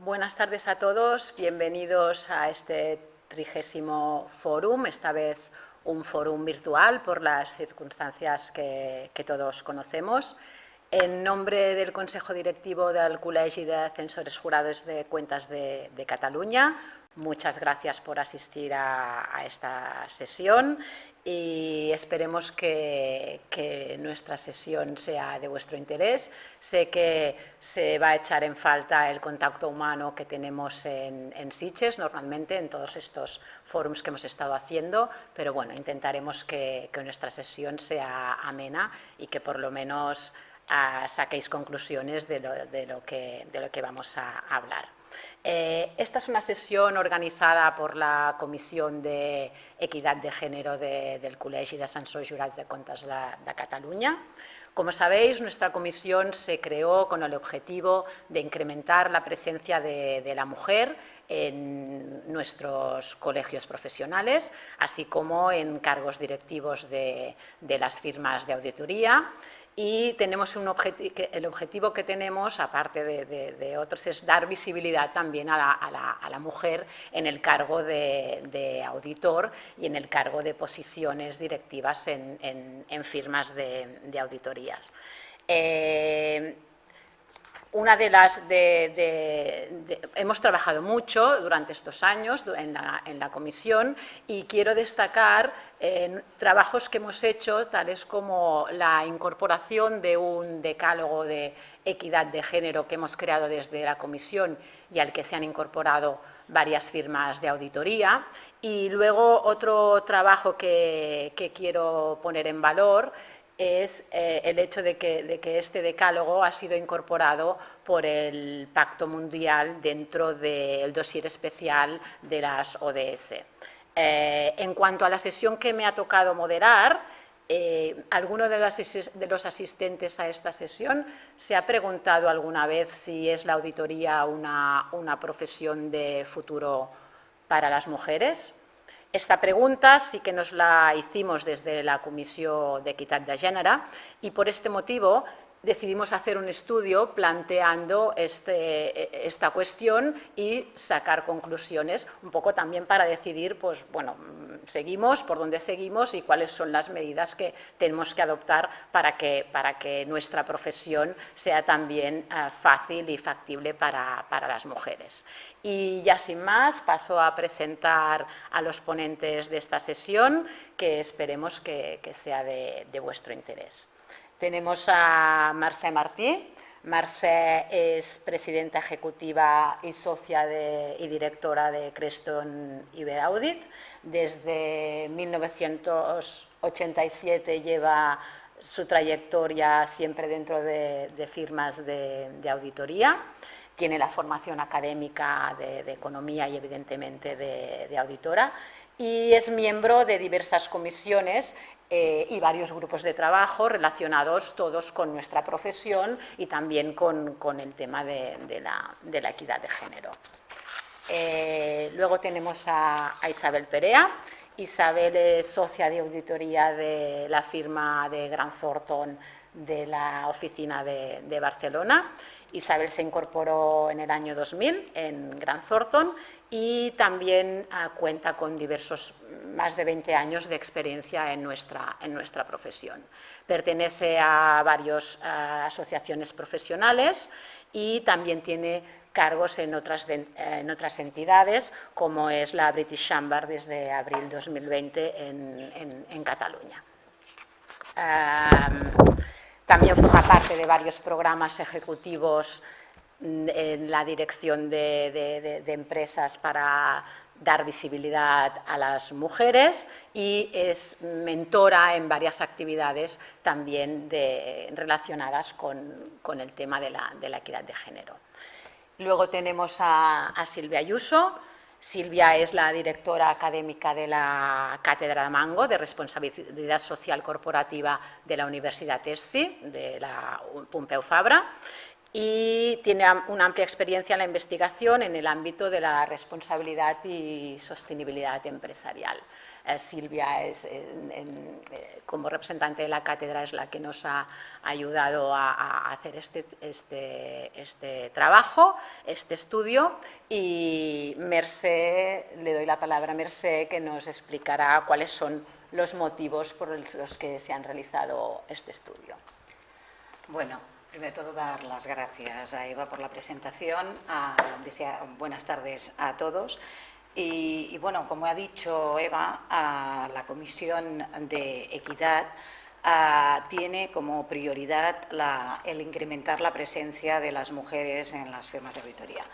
Buenas tardes a todos, bienvenidos a este 30º fórum, esta vez un fórum virtual por las circunstancias que todos conocemos. En nombre del Consejo Directivo del Col·legi de Censores Jurados de Cuentas de Cataluña, muchas gracias por asistir a esta sesión y esperemos que nuestra sesión sea de vuestro interés. Sé que se va a echar en falta el contacto humano que tenemos en Sitges, normalmente en todos estos fórums que hemos estado haciendo, pero bueno, intentaremos que nuestra sesión sea amena y que por lo menos saquéis conclusiones de lo que vamos a hablar. Esta es una sesión organizada por la Comisión de Equidad de Género del Col·legi de Censors Jurats de Cuentas de Cataluña. Como sabéis, nuestra comisión se creó con el objetivo de incrementar la presencia de la mujer en nuestros colegios profesionales, así como en cargos directivos de las firmas de auditoría. Y tenemos el objetivo que tenemos, aparte de otros, es dar visibilidad también a la mujer en el cargo de auditor y en el cargo de posiciones directivas en firmas de auditorías. Hemos trabajado mucho durante estos años en la comisión y quiero destacar trabajos que hemos hecho, tales como la incorporación de un decálogo de equidad de género que hemos creado desde la comisión y al que se han incorporado varias firmas de auditoría. Y luego otro trabajo que quiero poner en valor es el hecho de que este decálogo ha sido incorporado por el Pacto Mundial dentro del dossier especial de las ODS. En cuanto a la sesión que me ha tocado moderar, ¿alguno de los asistentes a esta sesión se ha preguntado alguna vez si es la auditoría una profesión de futuro para las mujeres? Esta pregunta sí que nos la hicimos desde la Comissió d'Equitat de Gènere y por este motivo decidimos hacer un estudio planteando esta cuestión y sacar conclusiones, un poco también para decidir, pues bueno, seguimos, por dónde seguimos y cuáles son las medidas que tenemos que adoptar para que nuestra profesión sea también fácil y factible para las mujeres. Y ya sin más, paso a presentar a los ponentes de esta sesión, que esperemos que sea de vuestro interés. Tenemos a Mercè Martí. Mercè es presidenta ejecutiva y socia y directora de Creston Iberaudit. Desde 1987 lleva su trayectoria siempre dentro de firmas de auditoría. Tiene la formación académica de economía y evidentemente de auditora y es miembro de diversas comisiones y varios grupos de trabajo relacionados todos con nuestra profesión y también con el tema de la equidad de género. Luego tenemos a Isabel Perea. Isabel es socia de auditoría de la firma de Grant Thornton de la oficina de Barcelona. Isabel se incorporó en el año 2000 en Grant Thornton y también cuenta con más de 20 años de experiencia en nuestra profesión. Pertenece a varias asociaciones profesionales y también tiene cargos en otras entidades, como es la British Chamber desde abril de 2020 en Cataluña. También forma parte de varios programas ejecutivos en la dirección de empresas para dar visibilidad a las mujeres y es mentora en varias actividades también relacionadas con el tema de la equidad de género. Luego tenemos a Silvia Ayuso. Silvia es la directora académica de la Cátedra de Mango de Responsabilidad Social Corporativa de la Universidad ESCI, de la Pompeu Fabra, y tiene una amplia experiencia en la investigación en el ámbito de la responsabilidad y sostenibilidad empresarial. Silvia como representante de la cátedra es la que nos ha ayudado a hacer este trabajo, este estudio, y Mercè, le doy la palabra a Mercè, que nos explicará cuáles son los motivos por los que se han realizado este estudio. Bueno, primero de todo dar las gracias a Eva por la presentación, desear buenas tardes a todos. Y bueno, como ha dicho Eva, la Comisión de Equidad tiene como prioridad el incrementar la presencia de las mujeres en las firmas de auditoría,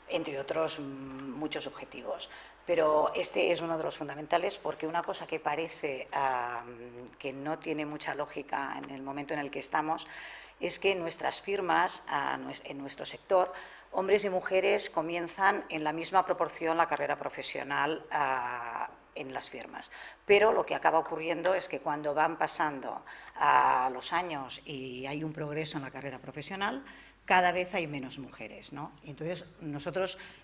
entre otros muchos objetivos. Pero este es uno de los fundamentales, porque una cosa que parece que no tiene mucha lógica en el momento en el que estamos es que en nuestras firmas, en nuestro sector, hombres y mujeres comienzan en la misma proporción la carrera profesional en las firmas. Pero lo que acaba ocurriendo es que cuando van pasando los años y hay un progreso en la carrera profesional, cada vez hay menos mujeres, ¿no? Entonces,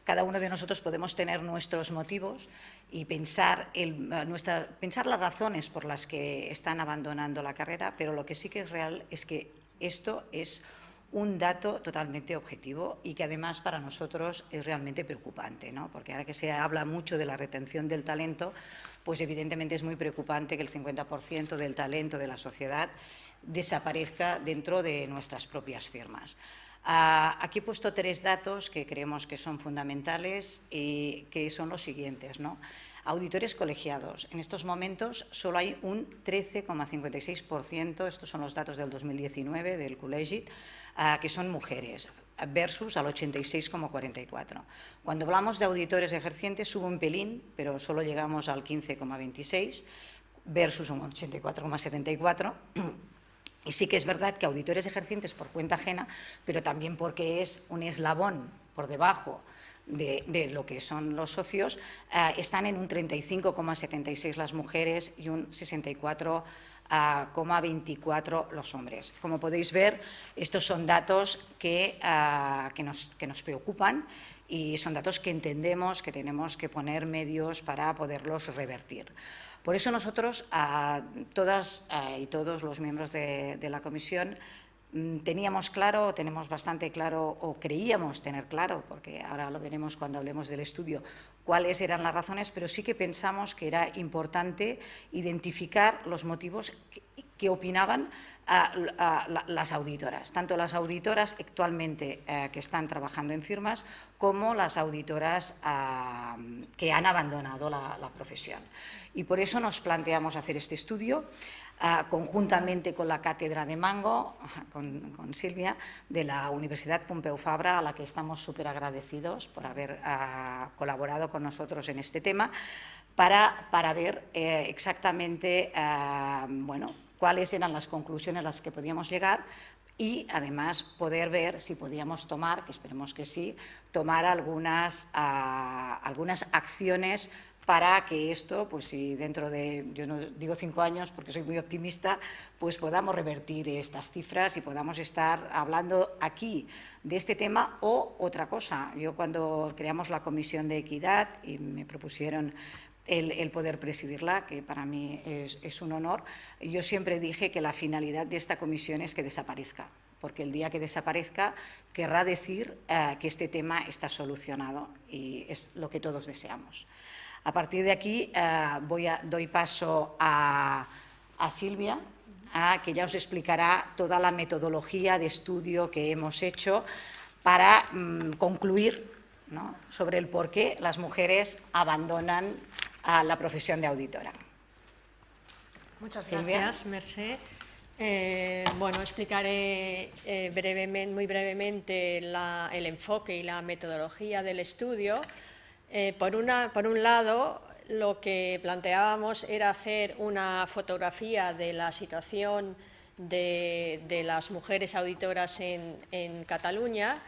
cada uno de nosotros podemos tener nuestros motivos y pensar las razones por las que están abandonando la carrera, pero lo que sí que es real es que esto es un dato totalmente objetivo y que además para nosotros es realmente preocupante, ¿no? Porque ahora que se habla mucho de la retención del talento, pues evidentemente es muy preocupante que el 50% del talento de la sociedad desaparezca dentro de nuestras propias firmas. Aquí he puesto 3 datos que creemos que son fundamentales y que son los siguientes, ¿no? Auditores colegiados. En estos momentos solo hay un 13,56%, estos son los datos del 2019 del Col·legi, que son mujeres, versus al 86,44%. Cuando hablamos de auditores ejercientes sube un pelín, pero solo llegamos al 15,26% versus un 84,74%. Y sí que es verdad que auditores ejercientes por cuenta ajena, pero también porque es un eslabón por debajo de lo que son los socios, están en un 35,76% las mujeres y un 64,24% los hombres. Como podéis ver, estos son datos que nos preocupan y son datos que entendemos que tenemos que poner medios para poderlos revertir. Por eso nosotros, todas y todos los miembros de la comisión, tenemos bastante claro, o creíamos tener claro, porque ahora lo veremos cuando hablemos del estudio, cuáles eran las razones, pero sí que pensamos que era importante identificar los motivos que opinaban las auditoras, tanto las auditoras actualmente que están trabajando en firmas como las auditoras que han abandonado la profesión. Y por eso nos planteamos hacer este estudio conjuntamente con la Cátedra de Mango, con Silvia, de la Universidad Pompeu Fabra, a la que estamos súper agradecidos por haber colaborado con nosotros en este tema, para ver exactamente cuáles eran las conclusiones a las que podíamos llegar y, además, poder ver si podíamos tomar, que esperemos que sí, tomar algunas acciones para que esto, pues si dentro de, yo no digo 5 años porque soy muy optimista, pues podamos revertir estas cifras y podamos estar hablando aquí de este tema o otra cosa. Yo cuando creamos la Comisión de Equidad y me propusieron el poder presidirla, que para mí es un honor, yo siempre dije que la finalidad de esta comisión es que desaparezca, porque el día que desaparezca querrá decir que este tema está solucionado y es lo que todos deseamos. A partir de aquí doy paso a Silvia, que ya os explicará toda la metodología de estudio que hemos hecho para concluir, ¿no?, sobre el por qué las mujeres abandonan la profesión de auditora. Muchas Silvia. gracias, Mercè. Explicaré muy brevemente el enfoque y la metodología del estudio. Por un lado, lo que planteábamos era hacer una fotografía de la situación de las mujeres auditoras en Cataluña.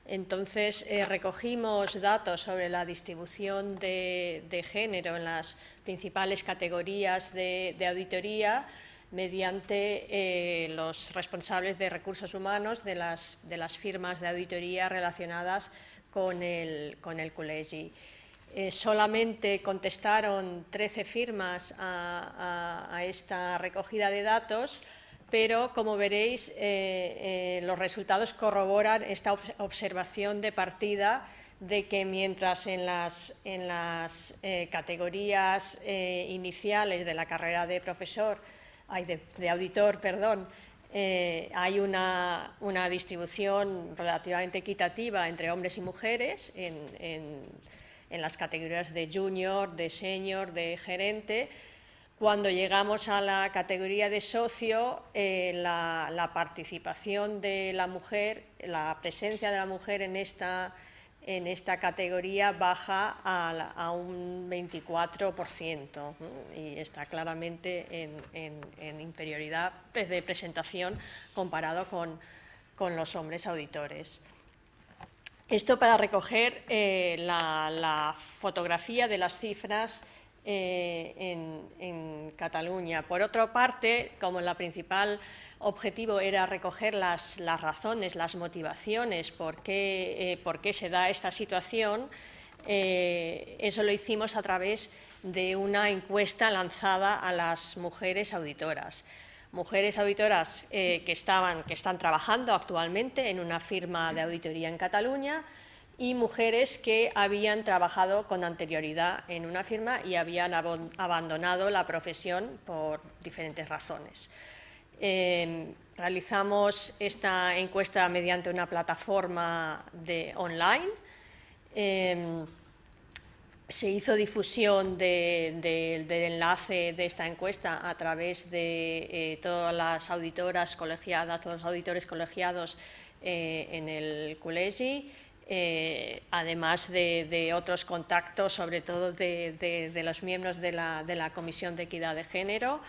Entonces, recogimos datos sobre la distribución de género en las principales categorías de auditoría mediante los responsables de recursos humanos de las firmas de auditoría relacionadas con el Col·legi. solamente contestaron 13 firmas a esta recogida de datos, pero como veréis los resultados corroboran esta observación de partida de que mientras en las categorías iniciales de la carrera de auditor, hay una distribución relativamente equitativa entre hombres y mujeres en las categorías de junior, de senior, de gerente. Cuando llegamos a la categoría de socio, la participación de la mujer, la presencia de la mujer en esta categoría baja a un 24% y está claramente en inferioridad de presentación comparado con los hombres auditores. Esto para recoger la fotografía de las cifras en Cataluña. Por otra parte, como la principal objetivo era recoger las razones, las motivaciones por qué se da esta situación, eso lo hicimos a través de una encuesta lanzada a las mujeres auditoras. Mujeres auditoras que están trabajando actualmente en una firma de auditoría en Cataluña y mujeres que habían trabajado con anterioridad en una firma y habían abandonado la profesión por diferentes razones. Realizamos esta encuesta mediante una plataforma online. Se hizo difusión del enlace de esta encuesta a través de todas las auditoras colegiadas, todos los auditores colegiados en el Col·legi, además de otros contactos, sobre todo de los miembros de la Comisión de Equidad de Género,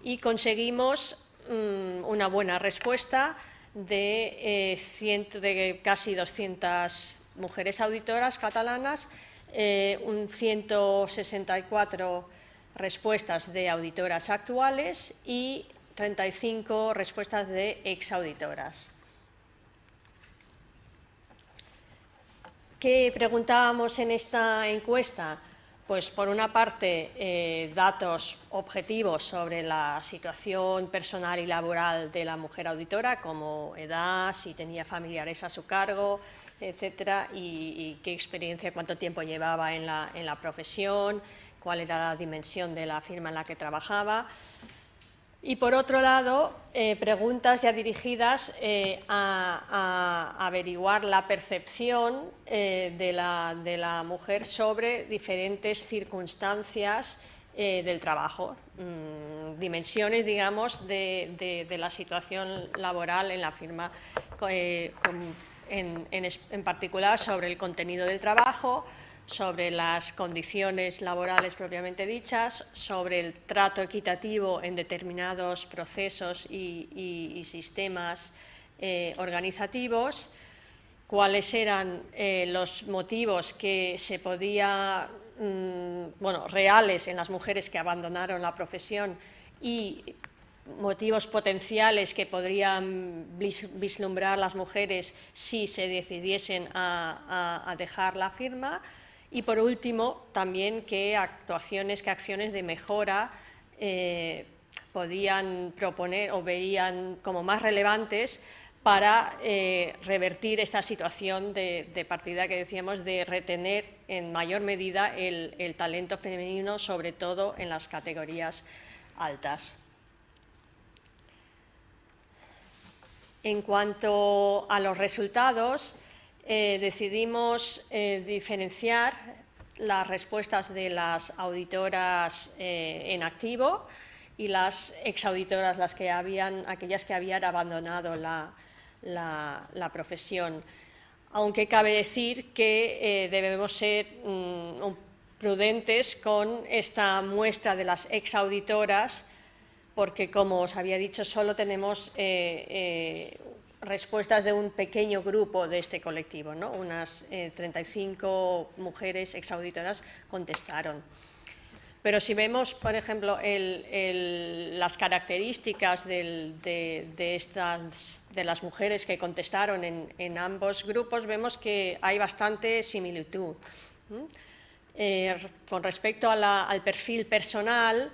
y conseguimos una buena respuesta de casi 200 mujeres auditoras catalanas, 164 respuestas de auditoras actuales y 35 respuestas de exauditoras. ¿Qué preguntábamos en esta encuesta? Pues por una parte datos objetivos sobre la situación personal y laboral de la mujer auditora, como edad, si tenía familiares a su cargo, etcétera, y qué experiencia, cuánto tiempo llevaba en la profesión, cuál era la dimensión de la firma en la que trabajaba. Y por otro lado, preguntas ya dirigidas a averiguar la percepción de la mujer sobre diferentes circunstancias del trabajo, dimensiones, digamos, de la situación laboral en la firma, en particular sobre el contenido del trabajo, sobre las condiciones laborales propiamente dichas, sobre el trato equitativo en determinados procesos y sistemas organizativos, cuáles eran los motivos que se podía, reales en las mujeres que abandonaron la profesión y motivos potenciales que podrían vislumbrar las mujeres si se decidiesen a dejar la firma. Y por último, también qué acciones de mejora podían proponer o veían como más relevantes para revertir esta situación de partida que decíamos de retener en mayor medida el talento femenino, sobre todo en las categorías altas. En cuanto a los resultados, decidimos diferenciar las respuestas de las auditoras en activo y las exauditoras, aquellas que habían abandonado la profesión. Aunque cabe decir que debemos ser prudentes con esta muestra de las exauditoras, porque, como os había dicho, solo tenemos respuestas de un pequeño grupo de este colectivo, ¿no? Unas 35 mujeres exauditoras contestaron. Pero si vemos, por ejemplo, las características de las mujeres que contestaron en ambos grupos, vemos que hay bastante similitud. Con respecto al perfil personal,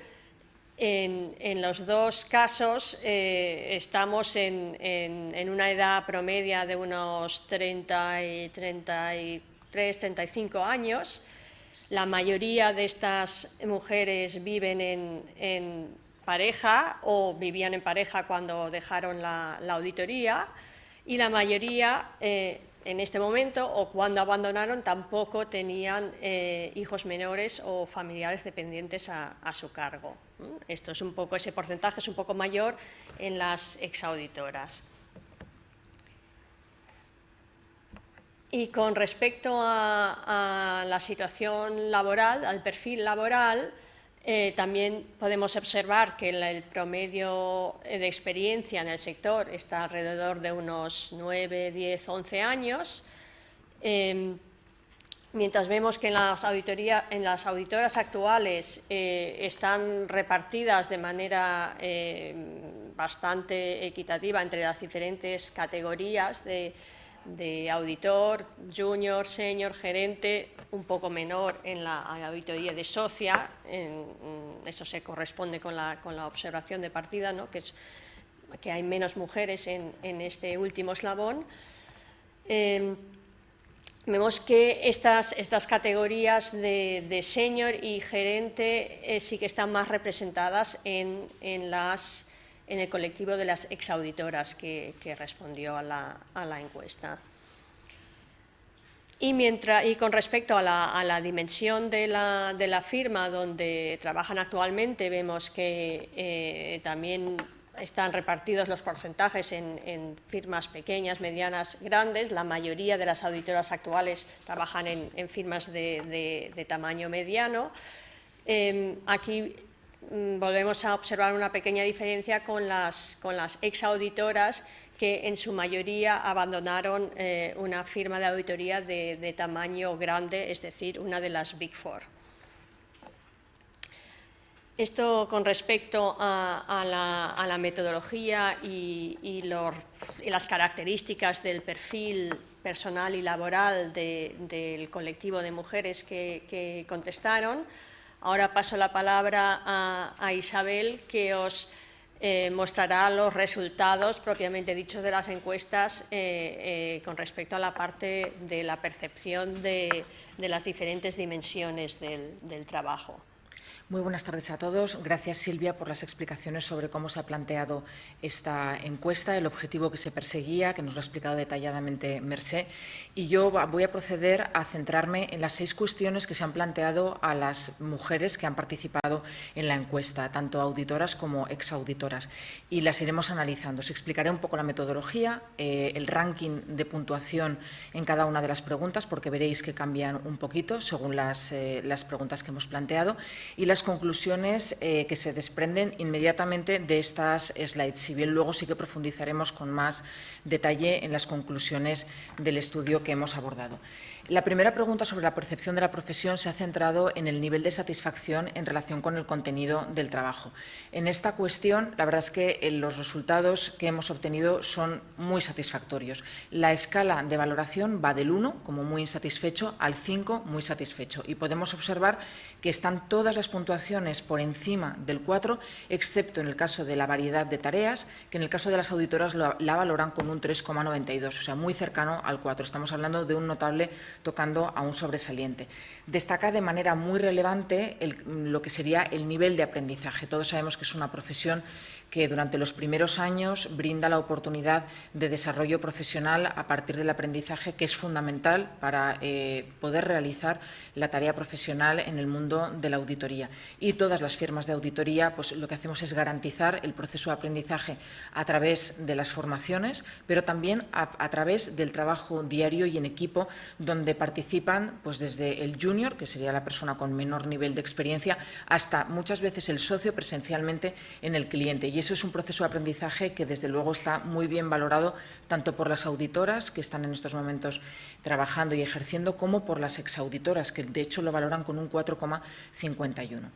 en los dos casos estamos en una edad promedia de unos 33, 35 años. La mayoría de estas mujeres viven en pareja o vivían en pareja cuando dejaron la auditoría, y la mayoría en este momento o cuando abandonaron tampoco tenían hijos menores o familiares dependientes a su cargo. Esto es un poco, ese porcentaje es un poco mayor en las exauditoras. Y con respecto a la situación laboral, al perfil laboral, también podemos observar que el promedio de experiencia en el sector está alrededor de unos 9, 10, 11 años, mientras vemos que en las auditoras actuales están repartidas de manera bastante equitativa entre las diferentes categorías de auditor, junior, senior, gerente, un poco menor en la auditoría de socia. Eso se corresponde con la observación de partida, ¿no? que hay menos mujeres en este último eslabón. Vemos que estas categorías de senior y gerente sí que están más representadas en el colectivo de las exauditoras que respondió a la encuesta. Y con respecto a la dimensión de la firma donde trabajan actualmente, vemos que también están repartidos los porcentajes en firmas pequeñas, medianas, grandes. La mayoría de las auditoras actuales trabajan en firmas de tamaño mediano. Aquí volvemos a observar una pequeña diferencia con las exauditoras que en su mayoría abandonaron una firma de auditoría de tamaño grande, es decir, una de las Big Four. Esto con respecto a la metodología y las características del perfil personal y laboral del colectivo de mujeres que contestaron. Ahora paso la palabra a Isabel, que os mostrará los resultados propiamente dichos de las encuestas con respecto a la parte de la percepción de las diferentes dimensiones del trabajo. Muy buenas tardes a todos. Gracias, Silvia, por las explicaciones sobre cómo se ha planteado esta encuesta, el objetivo que se perseguía, que nos lo ha explicado detalladamente Mercé. Y yo voy a proceder a centrarme en las 6 cuestiones que se han planteado a las mujeres que han participado en la encuesta, tanto auditoras como exauditoras, y las iremos analizando. Os explicaré un poco la metodología, el ranking de puntuación en cada una de las preguntas, porque veréis que cambian un poquito según las preguntas que hemos planteado, y las conclusiones que se desprenden inmediatamente de estas slides, si bien luego sí que profundizaremos con más detalle en las conclusiones del estudio que hemos abordado. La primera pregunta sobre la percepción de la profesión se ha centrado en el nivel de satisfacción en relación con el contenido del trabajo. En esta cuestión, la verdad es que los resultados que hemos obtenido son muy satisfactorios. La escala de valoración va del 1, como muy insatisfecho, al 5, muy satisfecho. Y podemos observar que están todas las puntuaciones por encima del 4, excepto en el caso de la variedad de tareas, que en el caso de las auditoras la valoran con un 3,92, o sea, muy cercano al 4. Estamos hablando de un notable tocando a un sobresaliente. Destaca de manera muy relevante lo que sería el nivel de aprendizaje. Todos sabemos que es una profesión que durante los primeros años brinda la oportunidad de desarrollo profesional a partir del aprendizaje, que es fundamental para poder realizar la tarea profesional en el mundo de la auditoría. Y todas las firmas de auditoría, pues lo que hacemos es garantizar el proceso de aprendizaje a través de las formaciones, pero también a través del trabajo diario y en equipo, donde participan pues desde el junior, que sería la persona con menor nivel de experiencia, hasta muchas veces el socio presencialmente en el cliente. Y eso es un proceso de aprendizaje que desde luego está muy bien valorado tanto por las auditoras, que están en estos momentos trabajando y ejerciendo, como por las exauditoras, que de hecho lo valoran con un 4,51.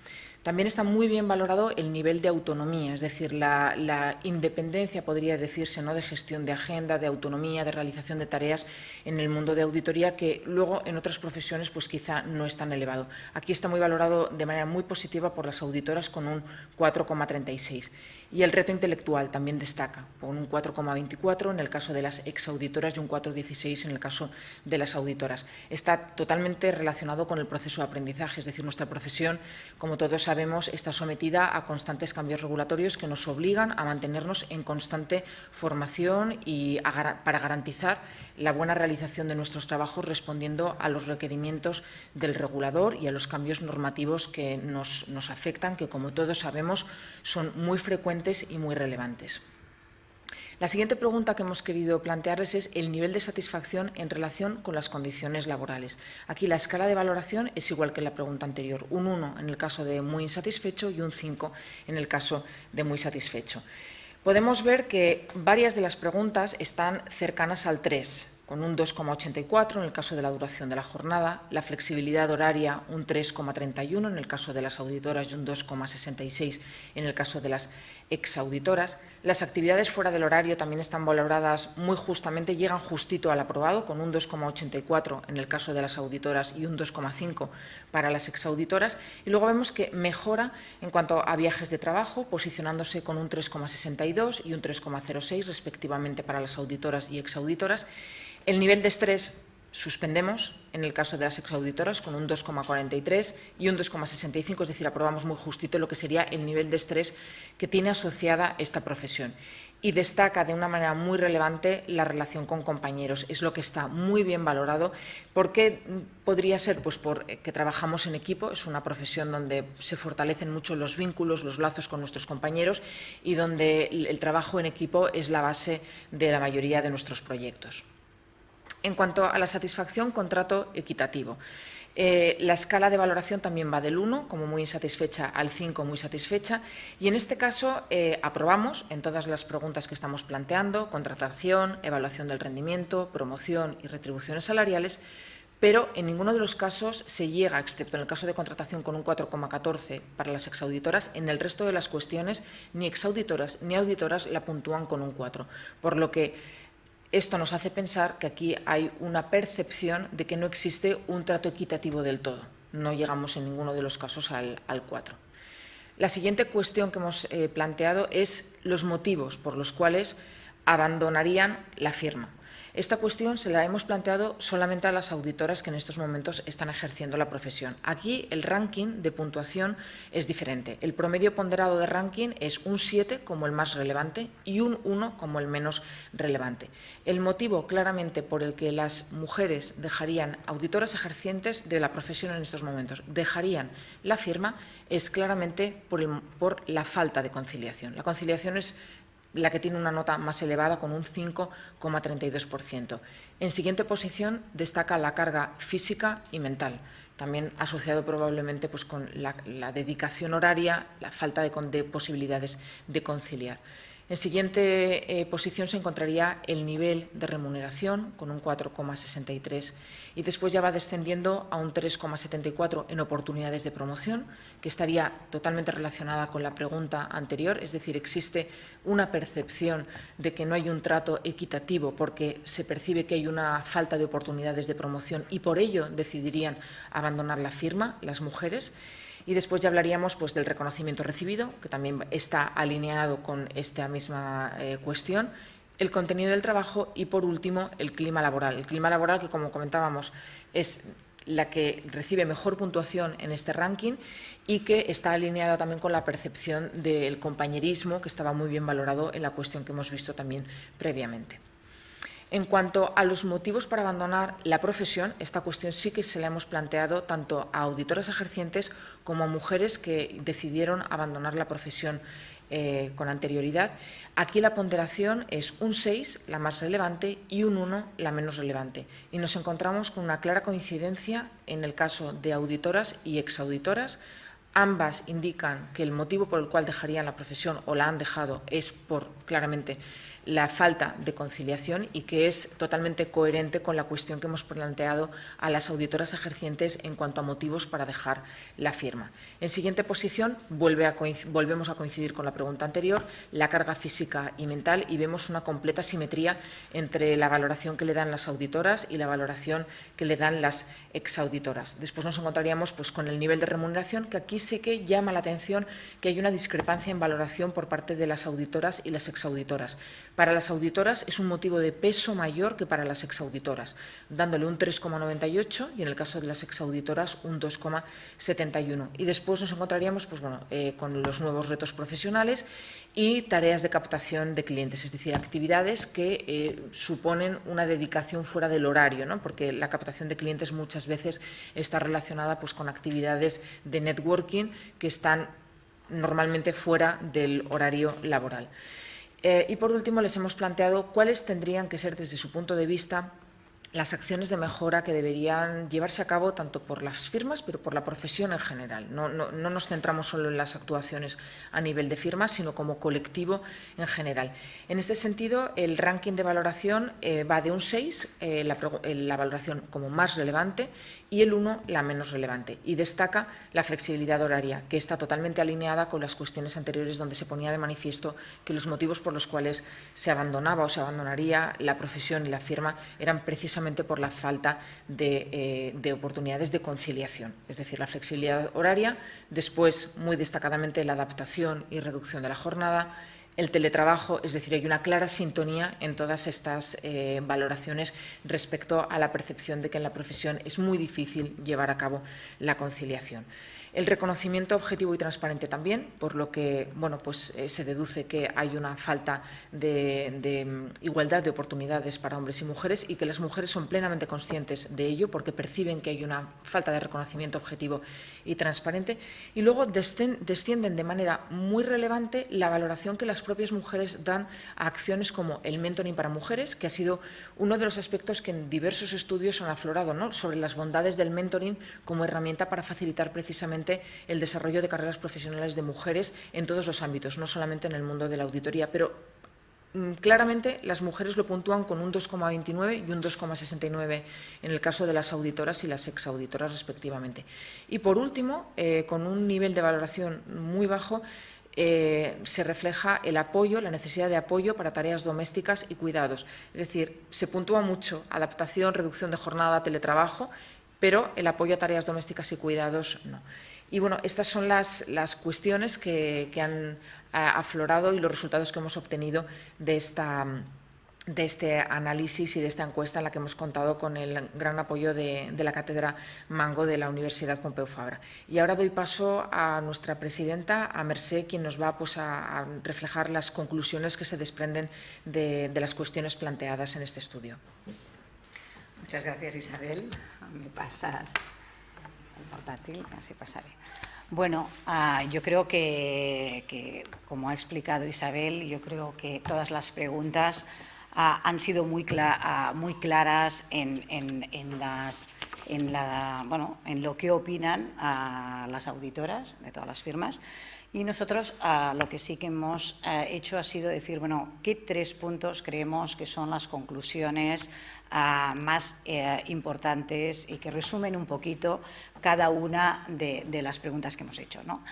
También está muy bien valorado el nivel de autonomía, es decir, la independencia, podría decirse, ¿no?, de gestión de agenda, de autonomía, de realización de tareas en el mundo de auditoría, que luego en otras profesiones pues quizá no es tan elevado. Aquí está muy valorado de manera muy positiva por las auditoras con un 4,36. Y el reto intelectual también destaca, con un 4,24 en el caso de las exauditoras y un 4,16 en el caso de las auditoras. Está totalmente relacionado con el proceso de aprendizaje, es decir, nuestra profesión, como todos sabemos, está sometida a constantes cambios regulatorios que nos obligan a mantenernos en constante formación y para garantizar la buena realización de nuestros trabajos respondiendo a los requerimientos del regulador y a los cambios normativos que nos afectan, que como todos sabemos son muy frecuentes y muy relevantes. La siguiente pregunta que hemos querido plantearles es el nivel de satisfacción en relación con las condiciones laborales. Aquí la escala de valoración es igual que en la pregunta anterior, un 1 en el caso de muy insatisfecho y un 5 en el caso de muy satisfecho. Podemos ver que varias de las preguntas están cercanas al 3, con un 2,84 en el caso de la duración de la jornada, la flexibilidad horaria un 3,31 en el caso de las auditoras y un 2,66 en el caso de las exauditoras. Las actividades fuera del horario también están valoradas muy justamente, llegan justito al aprobado, con un 2,84 en el caso de las auditoras y un 2,5 para las exauditoras. Y luego vemos que mejora en cuanto a viajes de trabajo, posicionándose con un 3,62 y un 3,06 respectivamente para las auditoras y exauditoras. El nivel de estrés suspendemos en el caso de las exauditoras con un 2,43 y un 2,65, es decir, aprobamos muy justito lo que sería el nivel de estrés que tiene asociada esta profesión. Y destaca de una manera muy relevante la relación con compañeros. Es lo que está muy bien valorado. ¿Por qué podría ser? Pues porque trabajamos en equipo, es una profesión donde se fortalecen mucho los vínculos, los lazos con nuestros compañeros y donde el trabajo en equipo es la base de la mayoría de nuestros proyectos. En cuanto a la satisfacción, contrato equitativo. La escala de valoración también va del 1, como muy insatisfecha, al 5, muy satisfecha. Y en este caso aprobamos en todas las preguntas que estamos planteando, contratación, evaluación del rendimiento, promoción y retribuciones salariales, pero en ninguno de los casos se llega, excepto en el caso de contratación con un 4,14 para las exauditoras, en el resto de las cuestiones ni exauditoras ni auditoras la puntúan con un 4, por lo que esto nos hace pensar que aquí hay una percepción de que no existe un trato equitativo del todo. No llegamos en ninguno de los casos al 4. La siguiente cuestión que hemos planteado es los motivos por los cuales abandonarían la firma. Esta cuestión se la hemos planteado solamente a las auditoras que en estos momentos están ejerciendo la profesión. Aquí el ranking de puntuación es diferente. El promedio ponderado de ranking es un 7 como el más relevante y un 1 como el menos relevante. El motivo claramente por el que las mujeres dejarían, auditoras ejercientes de la profesión en estos momentos, dejarían la firma es claramente por la falta de conciliación. La conciliación es la que tiene una nota más elevada con un 5,32%. En siguiente posición destaca la carga física y mental, también asociado probablemente pues, con la dedicación horaria, la falta de posibilidades de conciliar. En siguiente posición se encontraría el nivel de remuneración con un 4,63 y después ya va descendiendo a un 3,74 en oportunidades de promoción, que estaría totalmente relacionada con la pregunta anterior, es decir, existe una percepción de que no hay un trato equitativo porque se percibe que hay una falta de oportunidades de promoción y por ello decidirían abandonar la firma las mujeres. Y después ya hablaríamos pues, del reconocimiento recibido, que también está alineado con esta misma cuestión, el contenido del trabajo y, por último, el clima laboral. El clima laboral, que como comentábamos, es la que recibe mejor puntuación en este ranking y que está alineada también con la percepción del compañerismo, que estaba muy bien valorado en la cuestión que hemos visto también previamente. En cuanto a los motivos para abandonar la profesión, esta cuestión sí que se la hemos planteado tanto a auditoras ejercientes como a mujeres que decidieron abandonar la profesión con anterioridad. Aquí la ponderación es un 6, la más relevante, y un 1, la menos relevante. Y nos encontramos con una clara coincidencia en el caso de auditoras y exauditoras. Ambas indican que el motivo por el cual dejarían la profesión o la han dejado es por claramente la falta de conciliación y que es totalmente coherente con la cuestión que hemos planteado a las auditoras ejercientes en cuanto a motivos para dejar la firma. En siguiente posición, volvemos a coincidir con la pregunta anterior, la carga física y mental, y vemos una completa simetría entre la valoración que le dan las auditoras y la valoración que le dan las exauditoras. Después nos encontraríamos pues, con el nivel de remuneración, que aquí sí que llama la atención que hay una discrepancia en valoración por parte de las auditoras y las exauditoras. Para las auditoras es un motivo de peso mayor que para las exauditoras, dándole un 3,98 y en el caso de las exauditoras un 2,71. Y después nos encontraríamos pues, bueno, con los nuevos retos profesionales y tareas de captación de clientes, es decir, actividades que suponen una dedicación fuera del horario, ¿no? Porque la captación de clientes muchas veces está relacionada pues, con actividades de networking que están normalmente fuera del horario laboral. Y por último, les hemos planteado cuáles tendrían que ser, desde su punto de vista, las acciones de mejora que deberían llevarse a cabo tanto por las firmas, pero por la profesión en general. No nos centramos solo en las actuaciones a nivel de firmas, sino como colectivo en general. En este sentido, el ranking de valoración va de un 6, la valoración como más relevante, y el 1 la menos relevante. Y destaca la flexibilidad horaria, que está totalmente alineada con las cuestiones anteriores donde se ponía de manifiesto que los motivos por los cuales se abandonaba o se abandonaría la profesión y la firma eran precisamente por la falta de oportunidades de conciliación. Es decir, la flexibilidad horaria, después muy destacadamente la adaptación y reducción de la jornada, el teletrabajo, es decir, hay una clara sintonía en todas estas valoraciones respecto a la percepción de que en la profesión es muy difícil llevar a cabo la conciliación. El reconocimiento objetivo y transparente también, por lo que bueno, pues, se deduce que hay una falta de igualdad de oportunidades para hombres y mujeres y que las mujeres son plenamente conscientes de ello porque perciben que hay una falta de reconocimiento objetivo y transparente. Y luego descienden de manera muy relevante la valoración que las propias mujeres dan a acciones como el mentoring para mujeres, que ha sido uno de los aspectos que en diversos estudios han aflorado, ¿no? Sobre las bondades del mentoring como herramienta para facilitar precisamente el desarrollo de carreras profesionales de mujeres en todos los ámbitos, no solamente en el mundo de la auditoría, pero claramente las mujeres lo puntúan con un 2,29 y un 2,69 en el caso de las auditoras y las exauditoras respectivamente. Y por último, con un nivel de valoración muy bajo, se refleja el apoyo, la necesidad de apoyo para tareas domésticas y cuidados. Es decir, se puntúa mucho adaptación, reducción de jornada, teletrabajo, pero el apoyo a tareas domésticas y cuidados no. Y bueno, estas son las cuestiones que han aflorado y los resultados que hemos obtenido de este análisis y de esta encuesta en la que hemos contado con el gran apoyo de la Cátedra Mango de la Universidad Pompeu Fabra. Y ahora doy paso a nuestra presidenta, a Mercè, quien nos va pues, a reflejar las conclusiones que se desprenden de las cuestiones planteadas en este estudio. Muchas gracias, Isabel. Me pasas el portátil, así pasaré. Bueno, yo creo que, como ha explicado Isabel, yo creo que todas las preguntas han sido muy claras en lo que opinan las auditoras de todas las firmas. Y nosotros lo que sí que hemos hecho ha sido decir, bueno, ¿qué 3 puntos creemos que son las conclusiones más importantes y que resumen un poquito cada una de las preguntas que hemos hecho, ¿no?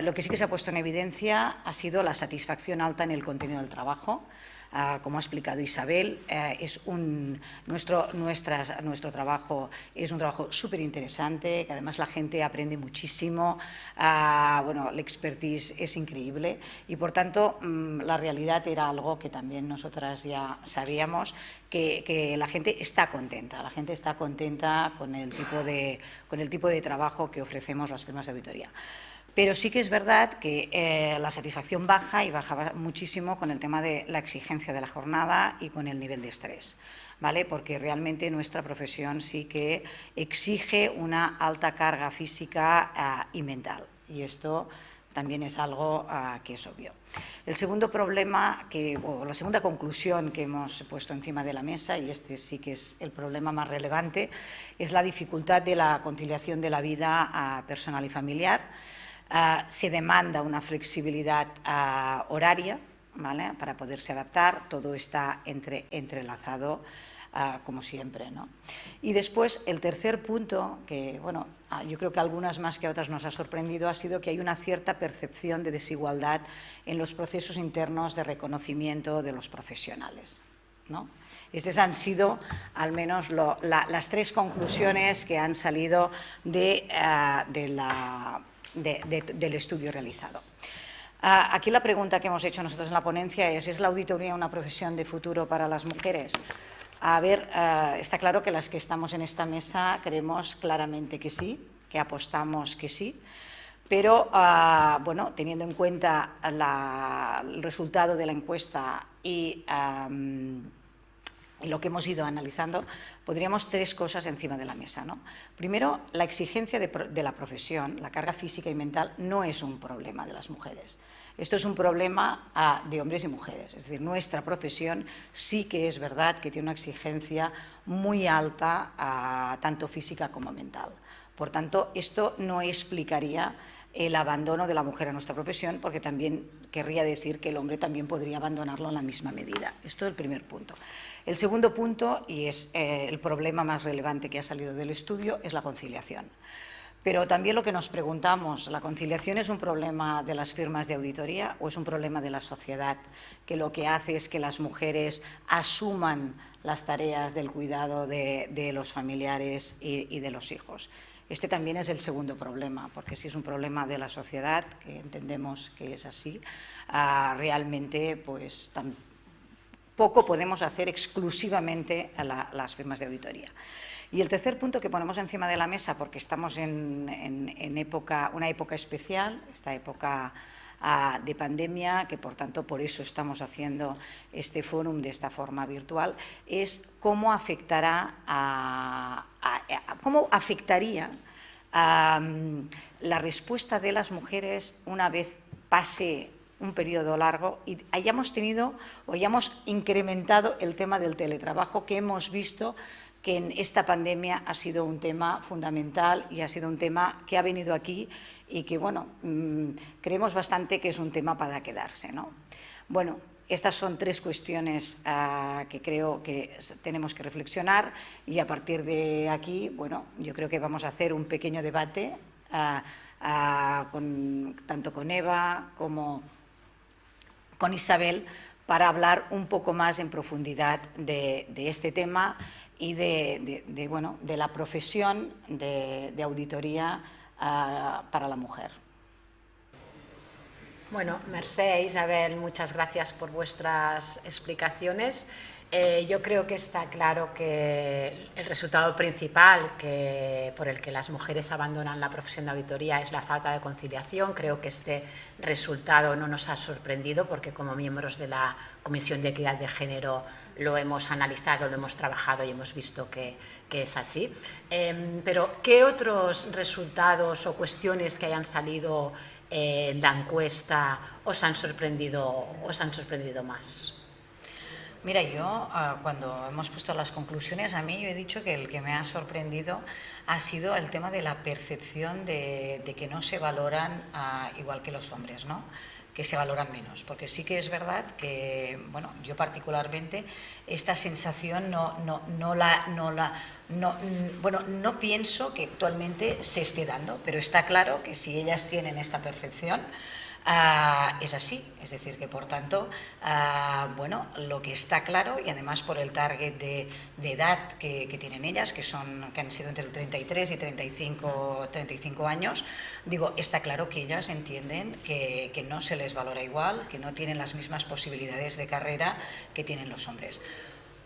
Lo que sí que se ha puesto en evidencia ha sido la satisfacción alta en el contenido del trabajo. Como ha explicado Isabel, nuestro trabajo es un trabajo súper interesante, que además la gente aprende muchísimo, bueno, la expertise es increíble y por tanto la realidad era algo que también nosotras ya sabíamos, que la gente está contenta con el tipo de trabajo que ofrecemos las firmas de auditoría. Pero sí que es verdad que la satisfacción baja y bajaba muchísimo con el tema de la exigencia de la jornada y con el nivel de estrés, ¿vale? Porque realmente nuestra profesión sí que exige una alta carga física y mental. Y esto también es algo que es obvio. El segundo problema, o la segunda conclusión que hemos puesto encima de la mesa, y este sí que es el problema más relevante, es la dificultad de la conciliación de la vida personal y familiar. Se demanda una flexibilidad horaria ¿vale? Para poderse adaptar, todo está entrelazado como siempre, ¿no? Y después, el tercer punto, que bueno, yo creo que a algunas más que a otras nos ha sorprendido, ha sido que hay una cierta percepción de desigualdad en los procesos internos de reconocimiento de los profesionales, ¿no? Estas han sido al menos las tres conclusiones que han salido del estudio realizado. Aquí la pregunta que hemos hecho nosotros en la ponencia ¿es la auditoría una profesión de futuro para las mujeres? A ver, está claro que las que estamos en esta mesa creemos claramente que sí, que apostamos que sí, pero bueno, teniendo en cuenta el resultado de la encuesta y lo que hemos ido analizando, podríamos tres cosas encima de la mesa, ¿no? Primero, la exigencia de la profesión, la carga física y mental, no es un problema de las mujeres. Esto es un problema de hombres y mujeres. Es decir, nuestra profesión sí que es verdad que tiene una exigencia muy alta, tanto física como mental. Por tanto, esto no explicaría el abandono de la mujer a nuestra profesión, porque también querría decir que el hombre también podría abandonarlo en la misma medida. Esto es el primer punto. El segundo punto, y es el problema más relevante que ha salido del estudio, es la conciliación. Pero también lo que nos preguntamos, ¿la conciliación es un problema de las firmas de auditoría o es un problema de la sociedad, que lo que hace es que las mujeres asuman las tareas del cuidado de los familiares y de los hijos? Este también es el segundo problema, porque si es un problema de la sociedad, que entendemos que es así, realmente pues tampoco podemos hacer exclusivamente a las firmas de auditoría. Y el tercer punto que ponemos encima de la mesa, porque estamos en una época especial, esta época de pandemia, que por tanto por eso estamos haciendo este fórum de esta forma virtual, es cómo afectaría la respuesta de las mujeres una vez pase un periodo largo y hayamos tenido o hayamos incrementado el tema del teletrabajo, que hemos visto que en esta pandemia ha sido un tema fundamental y ha sido un tema que ha venido aquí y que, bueno, creemos bastante que es un tema para quedarse, ¿no? Bueno, estas son tres cuestiones que creo que tenemos que reflexionar y a partir de aquí, bueno, yo creo que vamos a hacer un pequeño debate tanto con Eva como con Isabel para hablar un poco más en profundidad de este tema y de la profesión de auditoría para la mujer. Bueno, Mercè e Isabel, muchas gracias por vuestras explicaciones. Yo creo que está claro que el resultado principal por el que las mujeres abandonan la profesión de auditoría es la falta de conciliación. Creo que este resultado no nos ha sorprendido porque como miembros de la Comisión de Equidad de Género lo hemos analizado, lo hemos trabajado y hemos visto que es así. Pero, ¿qué otros resultados o cuestiones que hayan salido en la encuesta os han sorprendido más? Mira, yo cuando hemos puesto las conclusiones, a mí yo he dicho que el que me ha sorprendido ha sido el tema de la percepción de que no se valoran igual que los hombres, ¿no? Que se valoran menos, porque sí que es verdad que, bueno, yo particularmente esta sensación no pienso que actualmente se esté dando, pero está claro que si ellas tienen esta percepción, es así, es decir, que por tanto, bueno, lo que está claro, y además por el target de edad que tienen ellas, que han sido entre el 33 y 35 años, digo, está claro que ellas entienden que no se les valora igual, que no tienen las mismas posibilidades de carrera que tienen los hombres.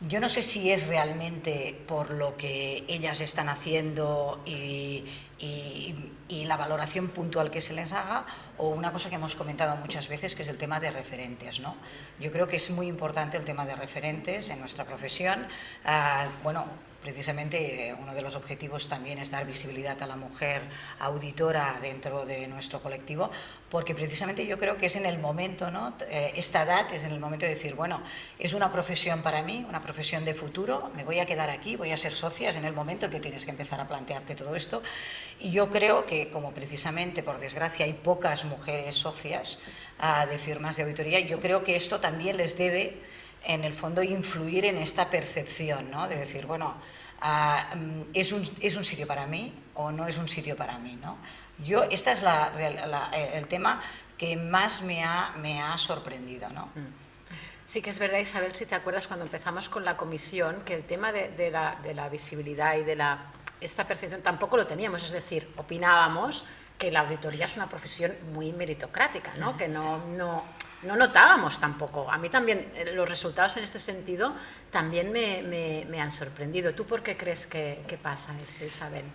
Yo no sé si es realmente por lo que ellas están haciendo y la valoración puntual que se les haga, o una cosa que hemos comentado muchas veces, que es el tema de referentes, ¿no? Yo creo que es muy importante el tema de referentes en nuestra profesión. Bueno, precisamente uno de los objetivos también es dar visibilidad a la mujer auditora dentro de nuestro colectivo, porque precisamente yo creo que es en el momento, ¿no? Esta edad es en el momento de decir, bueno, es una profesión para mí, una profesión de futuro, me voy a quedar aquí, voy a ser socia, es en el momento que tienes que empezar a plantearte todo esto. Y yo creo que, como precisamente, por desgracia, hay pocas mujeres socias de firmas de auditoría, yo creo que esto también les debe, en el fondo, influir en esta percepción, ¿no? De decir, bueno, ¿es un sitio para mí o no es un sitio para mí, ¿no? Este es el tema que más me ha sorprendido, ¿no? Sí que es verdad, Isabel, si te acuerdas cuando empezamos con la comisión, que el tema de la visibilidad y de esta percepción tampoco lo teníamos, es decir, opinábamos que la auditoría es una profesión muy meritocrática, ¿no? Que no notábamos tampoco. A mí también los resultados en este sentido también me han sorprendido. ¿Tú por qué crees que pasa esto, Isabel?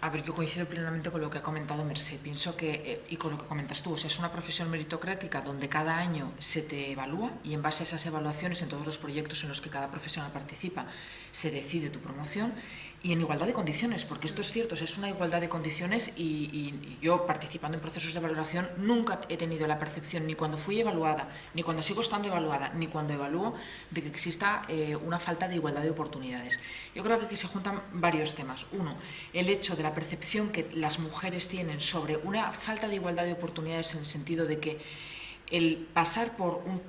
A ver, yo coincido plenamente con lo que ha comentado Mercé. Pienso que, y con lo que comentas tú, o sea, es una profesión meritocrática donde cada año se te evalúa y en base a esas evaluaciones, en todos los proyectos en los que cada profesional participa, se decide tu promoción. Y en igualdad de condiciones, porque esto es cierto, es una igualdad de condiciones y yo, participando en procesos de valoración, nunca he tenido la percepción, ni cuando fui evaluada, ni cuando sigo estando evaluada, ni cuando evalúo, de que exista una falta de igualdad de oportunidades. Yo creo que aquí se juntan varios temas. Uno, el hecho de la percepción que las mujeres tienen sobre una falta de igualdad de oportunidades, en el sentido de que el pasar por un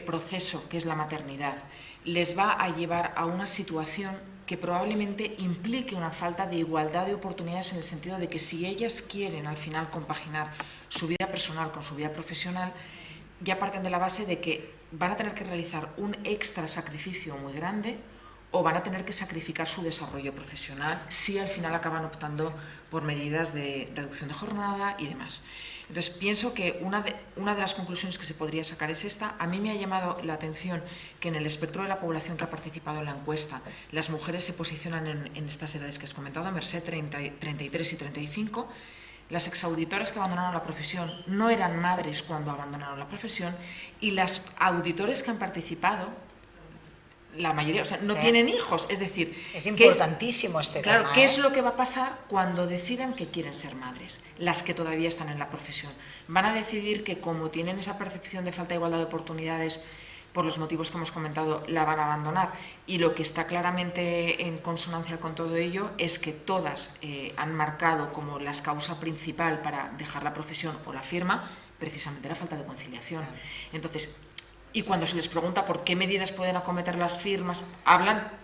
proceso que es la maternidad les va a llevar a una situación que probablemente implique una falta de igualdad de oportunidades, en el sentido de que si ellas quieren al final compaginar su vida personal con su vida profesional, ya parten de la base de que van a tener que realizar un extra sacrificio muy grande o van a tener que sacrificar su desarrollo profesional si al final acaban optando por medidas de reducción de jornada y demás. Entonces, pienso que una de las conclusiones que se podría sacar es esta. A mí me ha llamado la atención que en el espectro de la población que ha participado en la encuesta, las mujeres se posicionan en estas edades que has comentado, Mercé, 33 y 35. Las exauditoras que abandonaron la profesión no eran madres cuando abandonaron la profesión, y las auditores que han participado, la mayoría, o sea, no tienen hijos, es decir... Es importantísimo este tema. Claro, ¿qué es lo que va a pasar cuando decidan que quieren ser madres? Las que todavía están en la profesión. Van a decidir que, como tienen esa percepción de falta de igualdad de oportunidades, por los motivos que hemos comentado, la van a abandonar. Y lo que está claramente en consonancia con todo ello es que todas han marcado como la causa principal para dejar la profesión o la firma precisamente la falta de conciliación. Entonces, y cuando se les pregunta por qué medidas pueden acometer las firmas,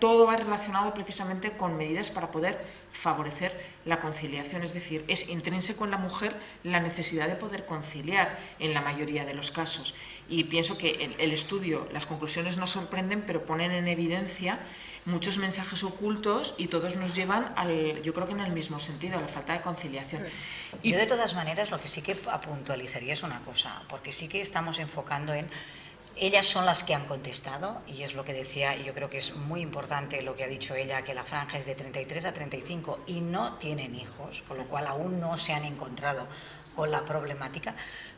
todo va relacionado precisamente con medidas para poder favorecer la conciliación. Es decir, es intrínseco en la mujer la necesidad de poder conciliar en la mayoría de los casos. Y pienso que el estudio, las conclusiones nos sorprenden, pero ponen en evidencia muchos mensajes ocultos y todos nos llevan, yo creo que en el mismo sentido, a la falta de conciliación. Yo, de todas maneras, lo que sí que puntualizaría es una cosa, porque sí que estamos enfocando en... Ellas son las que han contestado, y es lo que decía, y yo creo que es muy importante lo que ha dicho ella, que la franja es de 33 a 35 y no tienen hijos, con lo cual aún no se han encontrado con la problemática.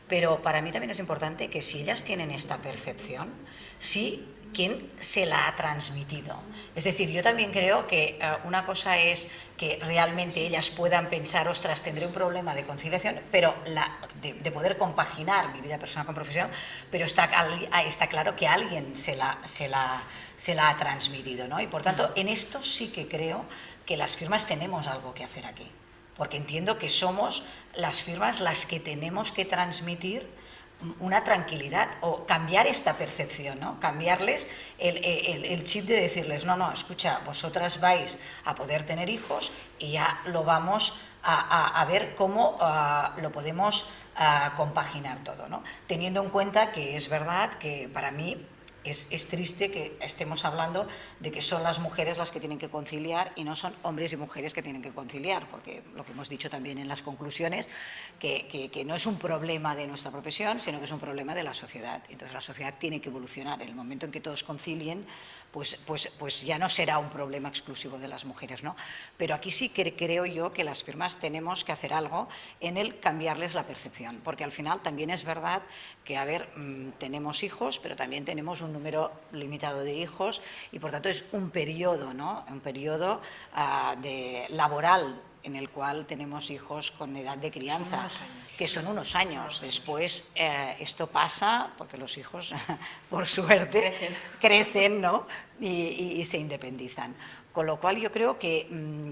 Pero para mí también es importante que si ellas tienen esta percepción, sí, ¿quién se la ha transmitido? Es decir, yo también creo que una cosa es que realmente ellas puedan pensar, ostras, tendré un problema de conciliación, pero de poder compaginar mi vida personal con profesional, pero está claro que alguien se la ha transmitido, ¿no? Y por tanto, en esto sí que creo que las firmas tenemos algo que hacer aquí, porque entiendo que somos las firmas las que tenemos que transmitir una tranquilidad o cambiar esta percepción, ¿no? Cambiarles el chip de decirles, no, escucha, vosotras vais a poder tener hijos y ya lo vamos a ver cómo lo podemos compaginar todo, ¿no? Teniendo en cuenta que es verdad que para mí es triste que estemos hablando de que son las mujeres las que tienen que conciliar y no son hombres y mujeres que tienen que conciliar, porque lo que hemos dicho también en las conclusiones, que no es un problema de nuestra profesión, sino que es un problema de la sociedad. Entonces la sociedad tiene que evolucionar. En el momento en que todos concilien, pues ya no será un problema exclusivo de las mujeres, ¿no? Pero aquí sí que creo yo que las firmas tenemos que hacer algo en el cambiarles la percepción, porque al final también es verdad que, a ver, tenemos hijos, pero también tenemos un número limitado de hijos y, por tanto, es un periodo, ¿no? Un periodo laboral en el cual tenemos hijos con edad de crianza, que son unos años. Después esto pasa porque los hijos, por suerte, crecen, ¿no? y se independizan. Con lo cual yo creo que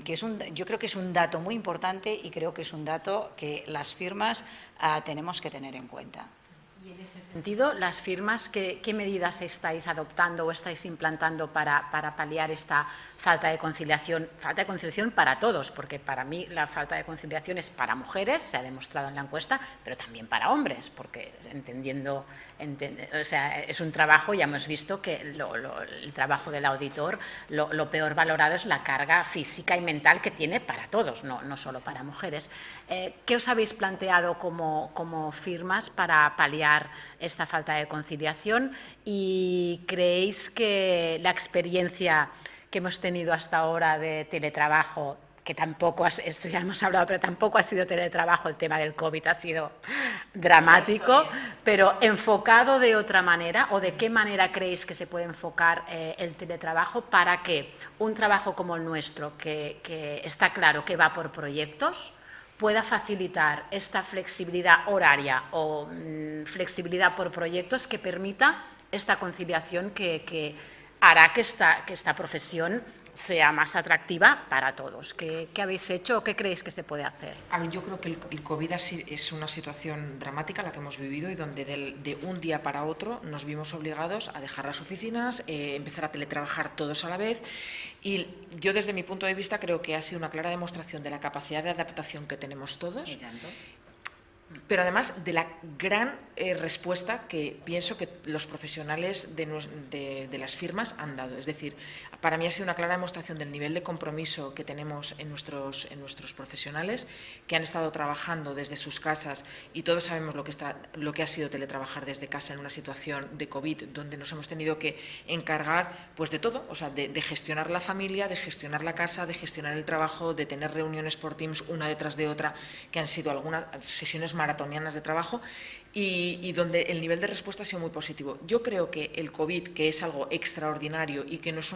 es un dato muy importante y creo que es un dato que las firmas tenemos que tener en cuenta. Y en ese sentido, las firmas, ¿qué medidas estáis adoptando o estáis implantando para paliar esta falta de conciliación para todos? Porque para mí la falta de conciliación es para mujeres, se ha demostrado en la encuesta, pero también para hombres, porque o sea, es un trabajo, ya hemos visto que el trabajo del auditor, lo peor valorado es la carga física y mental que tiene para todos, no solo para mujeres. ¿Qué os habéis planteado como firmas para paliar esta falta de conciliación? ¿Y creéis que la experiencia que hemos tenido hasta ahora de teletrabajo, que tampoco, esto ya hemos hablado, pero tampoco ha sido teletrabajo, el tema del COVID ha sido dramático, pero enfocado de otra manera, o de qué manera creéis que se puede enfocar el teletrabajo para que un trabajo como el nuestro, que está claro que va por proyectos, pueda facilitar esta flexibilidad horaria o flexibilidad por proyectos que permita esta conciliación que hará que esta profesión sea más atractiva para todos. ¿Qué habéis hecho o qué creéis que se puede hacer? A ver, yo creo que el COVID es una situación dramática la que hemos vivido y donde de un día para otro nos vimos obligados a dejar las oficinas, empezar a teletrabajar todos a la vez, y yo desde mi punto de vista creo que ha sido una clara demostración de la capacidad de adaptación que tenemos todos, pero además de la gran respuesta que pienso que los profesionales de las firmas han dado. Es decir, para mí ha sido una clara demostración del nivel de compromiso que tenemos en nuestros profesionales, que han estado trabajando desde sus casas, y todos sabemos lo que ha sido teletrabajar desde casa en una situación de COVID, donde nos hemos tenido que encargar pues, de todo, o sea, de gestionar la familia, de gestionar la casa, de gestionar el trabajo, de tener reuniones por Teams una detrás de otra, que han sido algunas sesiones maratonianas de trabajo, y donde el nivel de respuesta ha sido muy positivo. Yo creo que el COVID, que es algo extraordinario y que no es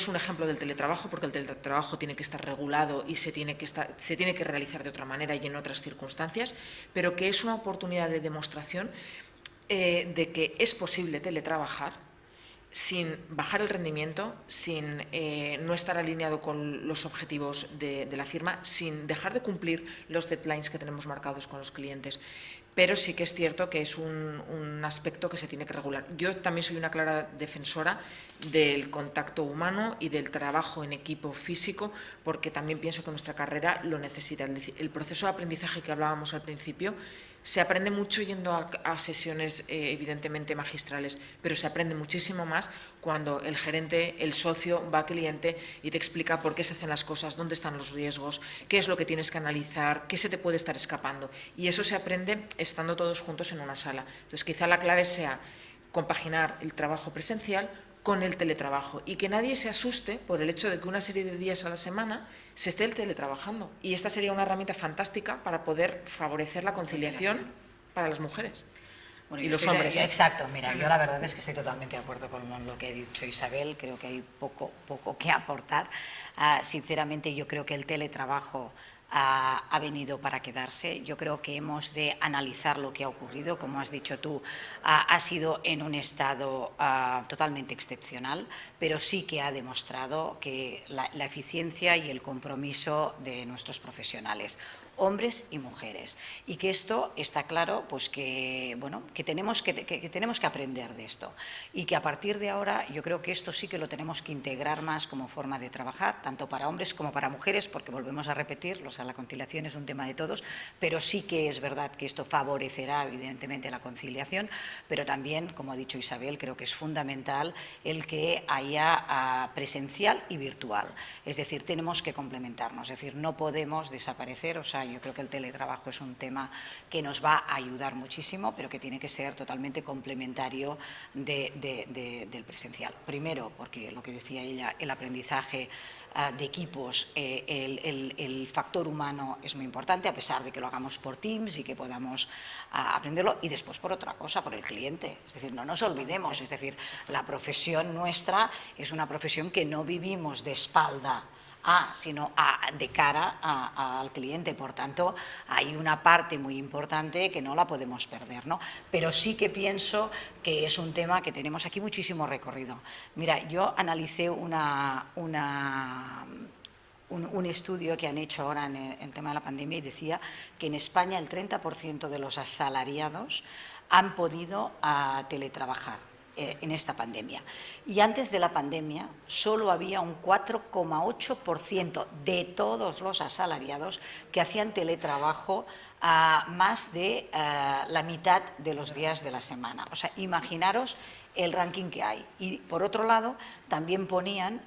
un ejemplo del teletrabajo, porque el teletrabajo tiene que estar regulado y se tiene que realizar de otra manera y en otras circunstancias, pero que es una oportunidad de demostración de que es posible teletrabajar sin bajar el rendimiento, sin no estar alineado con los objetivos de la firma, sin dejar de cumplir los deadlines que tenemos marcados con los clientes. Pero sí que es cierto que es un aspecto que se tiene que regular. Yo también soy una clara defensora del contacto humano y del trabajo en equipo físico, porque también pienso que nuestra carrera lo necesita. El proceso de aprendizaje que hablábamos al principio, se aprende mucho yendo a sesiones evidentemente magistrales, pero se aprende muchísimo más cuando el gerente, el socio, va al cliente y te explica por qué se hacen las cosas, dónde están los riesgos, qué es lo que tienes que analizar, qué se te puede estar escapando. Y eso se aprende estando todos juntos en una sala. Entonces, quizá la clave sea compaginar el trabajo presencial con el teletrabajo, y que nadie se asuste por el hecho de que una serie de días a la semana se esté el teletrabajando. Y esta sería una herramienta fantástica para poder favorecer la conciliación para las mujeres. Bueno, y los hombres. Exacto, mira, yo la verdad es que estoy totalmente de acuerdo con lo que ha dicho Isabel, creo que hay poco que aportar. Sinceramente, yo creo que el teletrabajo ha venido para quedarse. Yo creo que hemos de analizar lo que ha ocurrido. Como has dicho tú, ha sido en un estado totalmente excepcional, pero sí que ha demostrado que la eficiencia y el compromiso de nuestros profesionales, hombres y mujeres, y que esto está claro, pues que tenemos que aprender de esto, y que a partir de ahora yo creo que esto sí que lo tenemos que integrar más como forma de trabajar, tanto para hombres como para mujeres, porque volvemos a repetir, la conciliación es un tema de todos, pero sí que es verdad que esto favorecerá evidentemente la conciliación, pero también, como ha dicho Isabel, creo que es fundamental el que haya presencial y virtual, es decir, tenemos que complementarnos, es decir, no podemos desaparecer, o sea, sea, yo creo que el teletrabajo es un tema que nos va a ayudar muchísimo, pero que tiene que ser totalmente complementario del presencial. Primero, porque lo que decía ella, el aprendizaje de equipos, el factor humano es muy importante, a pesar de que lo hagamos por Teams y que podamos aprenderlo. Y después, por otra cosa, por el cliente. Es decir, no nos olvidemos, es decir, la profesión nuestra es una profesión que no vivimos de espalda sino de cara al cliente. Por tanto, hay una parte muy importante que no la podemos perder, ¿no? Pero sí que pienso que es un tema que tenemos aquí muchísimo recorrido. Mira, yo analicé un estudio que han hecho ahora en el tema de la pandemia y decía que en España el 30% de los asalariados han podido teletrabajar en esta pandemia. Y antes de la pandemia solo había un 4,8% de todos los asalariados que hacían teletrabajo más de la mitad de los días de la semana. O sea, imaginaros el ranking que hay. Y por otro lado, también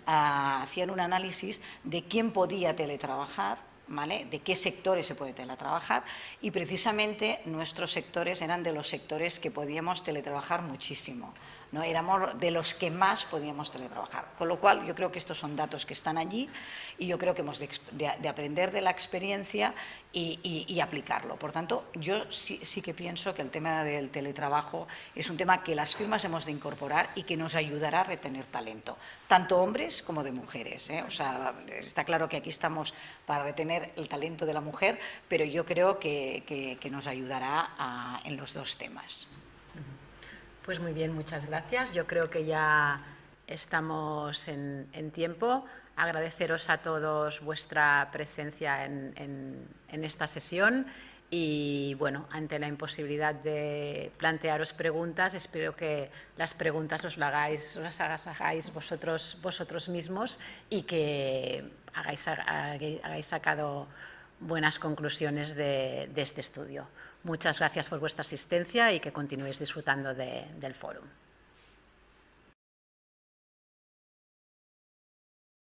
hacían un análisis de quién podía teletrabajar, ¿vale? De qué sectores se puede teletrabajar, y precisamente nuestros sectores eran de los sectores que podíamos teletrabajar muchísimo, ¿no? Éramos de los que más podíamos teletrabajar, con lo cual yo creo que estos son datos que están allí y yo creo que hemos de aprender de la experiencia y aplicarlo. Por tanto, yo sí que pienso que el tema del teletrabajo es un tema que las firmas hemos de incorporar y que nos ayudará a retener talento, tanto hombres como de mujeres, ¿eh? O sea, está claro que aquí estamos para retener el talento de la mujer, pero yo creo que nos ayudará en los dos temas. Pues muy bien, muchas gracias. Yo creo que ya estamos en tiempo. Agradeceros a todos vuestra presencia en esta sesión y, bueno, ante la imposibilidad de plantearos preguntas, espero que las preguntas os las hagáis vosotros mismos y que hayáis sacado buenas conclusiones de este estudio. Muchas gracias por vuestra asistencia y que continuéis disfrutando del fórum.